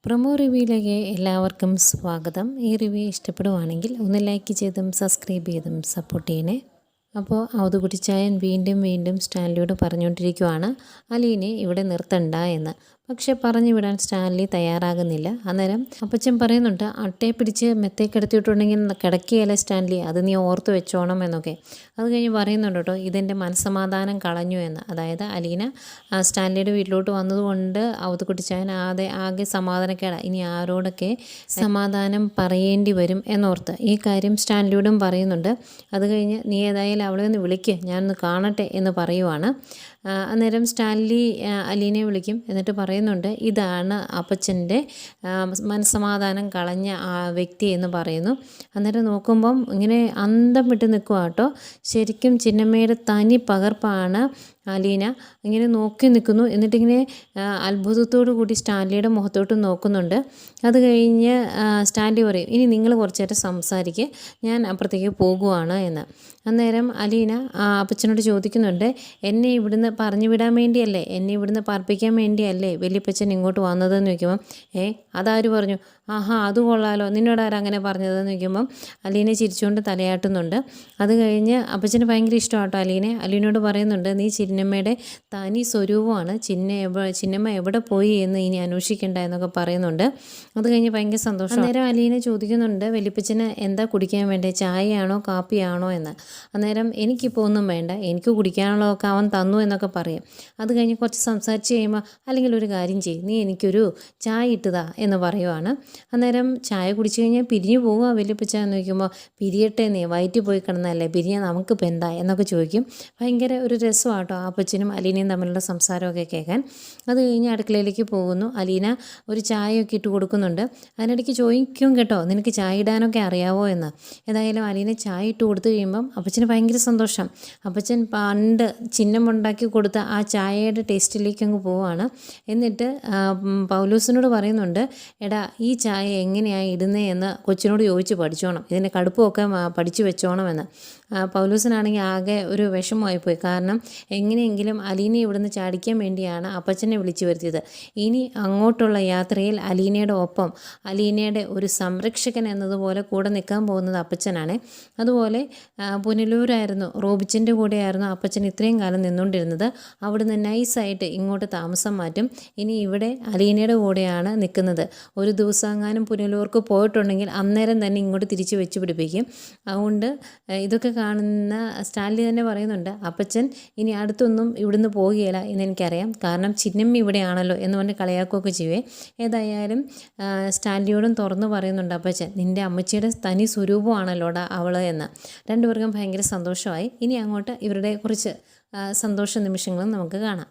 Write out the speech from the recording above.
Promo റിവ്യൂയിലേക്ക് എല്ലാവർക്കും സ്വാഗതം. ഈ റിവ്യൂ ഇഷ്ടപ്പെടുവാണെങ്കിൽ ഒന്ന് ലൈക്ക് ചെയ്തും സബ്സ്ക്രൈബ് ചെയ്തും സപ്പോർട്ട് ചെയ്യണേ. അപ്പോൾ അവധുകുട്ടിച്ചായൻ വീണ്ടും സ്റ്റാൻലിയോട് പറഞ്ഞുകൊണ്ടിരിക്കുവാണ് അലീനെ ഇവിടെ നിർത്തണ്ട എന്ന്. പക്ഷെ പറഞ്ഞു വിടാൻ സ്റ്റാൻലി തയ്യാറാകുന്നില്ല. അന്നേരം അപ്പച്ചൻ പറയുന്നുണ്ട്, അട്ടയെ പിടിച്ച് മെത്തേ കിടത്തിയിട്ടുണ്ടെങ്കിൽ കിടക്കുകയല്ല സ്റ്റാൻലി, അത് നീ ഓർത്ത് വെച്ചോണം എന്നൊക്കെ. അത് കഴിഞ്ഞ് പറയുന്നുണ്ട് കേട്ടോ, ഇതെൻ്റെ മനസ്സമാധാനം കളഞ്ഞു എന്ന്. അതായത് അലീന സ്റ്റാൻലിയുടെ വീട്ടിലോട്ട് വന്നതുകൊണ്ട് അവധുകുട്ടിച്ചായൻ ആകെ സമാധാനക്കേടാണ്, ഇനി ആരോടൊക്കെ സമാധാനം പറയേണ്ടി വരും എന്നോർത്ത്. ഈ കാര്യം സ്റ്റാൻലിയോടും പറയുന്നുണ്ട്. അത് കഴിഞ്ഞ് നീ ഏതായാലും അവളെ ഒന്ന് വിളിക്കുക, ഞാനൊന്ന് കാണട്ടെ എന്ന് പറയുവാണ്. അന്നേരം സ്റ്റാൻലി അലീനയെ വിളിക്കും. എന്നിട്ട് പറയുന്നുണ്ട്, ഇതാണ് അപ്പച്ചൻ്റെ മനസ്സമാധാനം കളഞ്ഞ ആ വ്യക്തി എന്ന് പറയുന്നു. അന്നേരം നോക്കുമ്പം ഇങ്ങനെ അന്തം വിട്ട് നിൽക്കുക കേട്ടോ. ശരിക്കും ചിന്നമ്മയുടെ തനി പകർപ്പാണ് അലീന. ഇങ്ങനെ നോക്കി നിൽക്കുന്നു. എന്നിട്ടിങ്ങനെ അത്ഭുതത്തോടു കൂടി സ്റ്റാൻലിയുടെ മുഖത്തോട്ട് നോക്കുന്നുണ്ട്. അത് കഴിഞ്ഞ് സ്റ്റാൻലി പറയും, ഇനി നിങ്ങൾ കുറച്ച് നേരം സംസാരിക്കുക, ഞാൻ അപ്പുറത്തേക്ക് പോകുവാണ് എന്ന്. അന്നേരം അലീന അപ്പച്ചനോട് ചോദിക്കുന്നുണ്ട്, എന്നെ ഇവിടുന്ന് പറഞ്ഞു വിടാൻ വേണ്ടിയല്ലേ, എന്നെ ഇവിടുന്ന് പാർപ്പിക്കാൻ വേണ്ടിയല്ലേ വലിയപ്പച്ചൻ ഇങ്ങോട്ട് വന്നതെന്ന് ചോദിക്കുമ്പം, അതാര് പറഞ്ഞു? ആഹാ, അത് കൊള്ളാലോ, നിന്നോട് ആരാ അങ്ങനെ പറഞ്ഞതെന്ന് ചോദിക്കുമ്പം അലീന ചിരിച്ചുകൊണ്ട് തലയാട്ടുന്നുണ്ട്. അത് കഴിഞ്ഞ് അപ്പച്ചന് ഭയങ്കര ഇഷ്ടമാട്ടോ അലീനെ. അലീനോട് പറയുന്നുണ്ട്, നീ ചിന്നമ്മയുടെ തനി സ്വരൂപമാണ്, ചിന്നമ്മ എവിടെ പോയി എന്ന് ഇനി അന്വേഷിക്കേണ്ട എന്നൊക്കെ പറയുന്നുണ്ട്. അത് കഴിഞ്ഞ് ഭയങ്കര സന്തോഷം. അന്നേരം അലീന ചോദിക്കുന്നുണ്ട്, വലിയപ്പച്ചന് എന്താ കുടിക്കാൻ വേണ്ടേ, ചായയാണോ കാപ്പിയാണോ എന്ന്. അന്നേരം എനിക്കിപ്പോൾ ഒന്നും വേണ്ട, എനിക്ക് കുടിക്കാനുള്ളതൊക്കെ അവൻ തന്നു എന്നൊക്കെ പറയും. അത് കഴിഞ്ഞ് കുറച്ച് സംസാരിച്ച് കഴിയുമ്പോൾ, അല്ലെങ്കിൽ ഒരു കാര്യം ചെയ്യും, നീ എനിക്കൊരു ചായ ഇട്ടതാ എന്ന് പറയുവാണ്. അന്നേരം ചായ കുടിച്ചു കഴിഞ്ഞാൽ പിരിഞ്ഞു പോവുക വലിയപ്പച്ച എന്ന് ചോദിക്കുമ്പോൾ, പിരിയട്ടെ, നീ വയറ്റിൽ പോയി കിടന്നല്ലേ, പിരിയാൻ നമുക്കിപ്പോൾ എന്താ എന്നൊക്കെ ചോദിക്കും. ഭയങ്കര ഒരു രസമാട്ടോ അപ്പച്ചനും അലീനയും തമ്മിലുള്ള സംസാരമൊക്കെ കേൾക്കാൻ. അത് കഴിഞ്ഞ് അടുക്കളയിലേക്ക് പോകുന്നു. അലീന ഒരു ചായയൊക്കെ ഇട്ട് കൊടുക്കുന്നുണ്ട്. അതിനിടയ്ക്ക് ചോദിക്കും കേട്ടോ, നിനക്ക് ചായ ഇടാനൊക്കെ അറിയാവോ എന്ന്. ഏതായാലും അലീന ചായ ഇട്ട് കൊടുത്തു കഴിയുമ്പം അപ്പച്ചന് ഭയങ്കര സന്തോഷം. അപ്പച്ചൻ പണ്ട് ചിഹ്നമുണ്ടാക്കി കൊടുത്ത ആ ചായയുടെ ടേസ്റ്റിലേക്ക് അങ്ങ് പോവുകയാണ്. എന്നിട്ട് പൗലൂസിനോട് പറയുന്നുണ്ട്, എടാ ഈ ചായ എങ്ങനെയാണ് ഇടുന്നത് എന്ന് കൊച്ചിനോട് ചോദിച്ച് പഠിച്ചോണം, ഇതിൻ്റെ കടുപ്പമൊക്കെ പഠിച്ചു വെച്ചോണമെന്ന്. പൗലൂസിനാണെങ്കിൽ ആകെ ഒരു വിഷമമായിപ്പോയി. കാരണം എങ്ങനെയെങ്കിലും അലീനയെ ഇവിടുന്ന് ചാടിക്കാൻ വേണ്ടിയാണ് അപ്പച്ചനെ വിളിച്ചു വരുത്തിയത്. ഇനി അങ്ങോട്ടുള്ള യാത്രയിൽ അലീനയുടെ ഒപ്പം അലീനയുടെ ഒരു സംരക്ഷകൻ എന്നതുപോലെ കൂടെ നിൽക്കാൻ പോകുന്നത് അപ്പച്ചനാണ്. അതുപോലെ പുനലൂരായിരുന്നു, റോബിച്ചൻ്റെ കൂടെയായിരുന്നു അപ്പച്ചൻ ഇത്രയും കാലം നിന്നുകൊണ്ടിരുന്നത്. അവിടുന്ന് നൈസായിട്ട് ഇങ്ങോട്ട് താമസം മാറ്റും. ഇനി ഇവിടെ അലീനയുടെ കൂടെയാണ് നിൽക്കുന്നത്. ഒരു ദിവസമെങ്ങാനും പുനലൂർക്ക് പോയിട്ടുണ്ടെങ്കിൽ അന്നേരം തന്നെ ഇങ്ങോട്ട് തിരിച്ച് വെച്ച് പിടിപ്പിക്കും. അതുകൊണ്ട് ഇതൊക്കെ കാണുന്ന സ്റ്റാൻലി തന്നെ പറയുന്നുണ്ട്, അപ്പച്ചൻ ഇനി അടുത്തൊന്നും ഇവിടുന്ന് പോകുകയില്ല എന്നെനിക്കറിയാം, കാരണം ചിന്നമ്മ ഇവിടെയാണല്ലോ എന്ന് പറഞ്ഞ് കളിയാക്കുകയൊക്കെ ചെയ്യുവേ. ഏതായാലും സ്റ്റാൻലിയോടും തുറന്നു പറയുന്നുണ്ട് അപ്പച്ചൻ, നിൻ്റെ അമ്മച്ചിയുടെ തനി സ്വരൂപമാണല്ലോടാ അവൾ എന്ന്. രണ്ടുപേർക്കും ഭയങ്കര സന്തോഷമായി. ഇനി അങ്ങോട്ട് ഇവരുടെ കുറച്ച് സന്തോഷ നിമിഷങ്ങളും നമുക്ക് കാണാം.